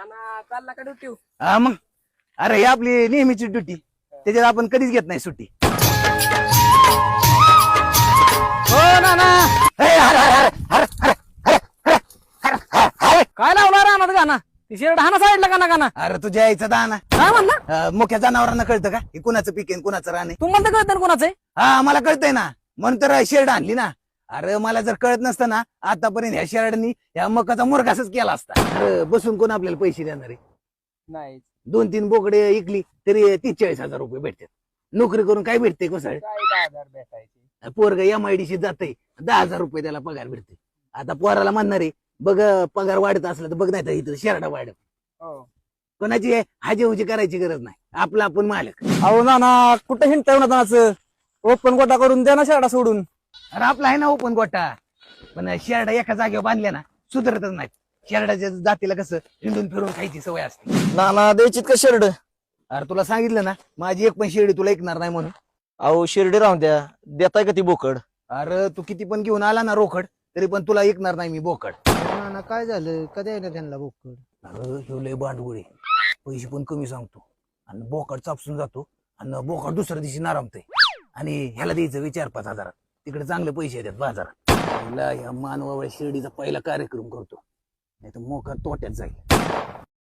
नाना चालला का ड्युटी? हा मग अरे ही आपली नेहमीची ड्युटी, त्याच्यात आपण कधीच घेत नाही सुट्टी. हो नाना, अरे, अरे, अरे, अरे, अरे, अरे, अरे, काय लावला रानात गाणं? ती शेरड हाना साईडला गाणं गाणं अरे तुझ्या यायचा दाना काय म्हणला? मोठ्या जनावरांना कळतं का हे कुणाचं पीक आहे कुणाचं रान आहे? तुम्हाला तर कळत नाही कोणाचं आहे? हा मला कळतंय ना, म्हणून तर शेरड आणली ना. अरे मला जर कळत नसतं ना आतापर्यंत ह्या शेरडनी ह्या मकाचा मुरघासच केला असता. अरे, बसून कोण आपल्याला पैसे देणार आहे? नाही 2-3 बोकडे इकली तरी 30-40 हजार रुपये भेटतात. नोकरी करून काय भेटते कोसळ? काय 10,000 भेटायचे. पोरग MIDC जाते 10,000 रुपये त्याला पगार भेटते. आता पोराला म्हणणार आहे बघ पगार वाढत असला तर बघ, नाही तर इथं शेरडा वाढत. हो. कोणाची हाजीहुजी करायची गरज नाही, आपला आपण मालक. अहो नाना कुठं हिंडताय ना नानाचं? ओपन गोटा करून द्या ना शेरडा सोडून. अरे आपला आहे ना ओपन गोटा, पण शेरडा एका जागेवर बांधल्या ना सुधरतच नाही. शेरडाच्या जातीला कसं हिंडून फिरून खायची सवय असते. नाना द्यायचीत का शेरड? अरे तुला सांगितलं ना माझी एक पण शेरडी तुला ऐकणार नाही म्हणून. अहो शिर्डी राहून द्या, देताय का ती बोकड? अरे तू किती पण घेऊन आला ना रोकड तरी पण तुला ऐकणार नाही मी बोकड. नाना काय झालं? कधी आहे ना त्यांना बोकड? अरे ह्यो लय बांडगुळे, पैसे पण कमी सांगतो आणि बोकड चापसून जातो आणि बोकड दुसऱ्या दिवशी नारामतय आणि ह्याला द्यायचं 4-5 हजारात. तिकडे चांगले पैसे येतात बाजारात. पहिला या मानवावर शिर्डीचा पहिला कार्यक्रम करतो, नाही तर मोका तोट्यात जाईल.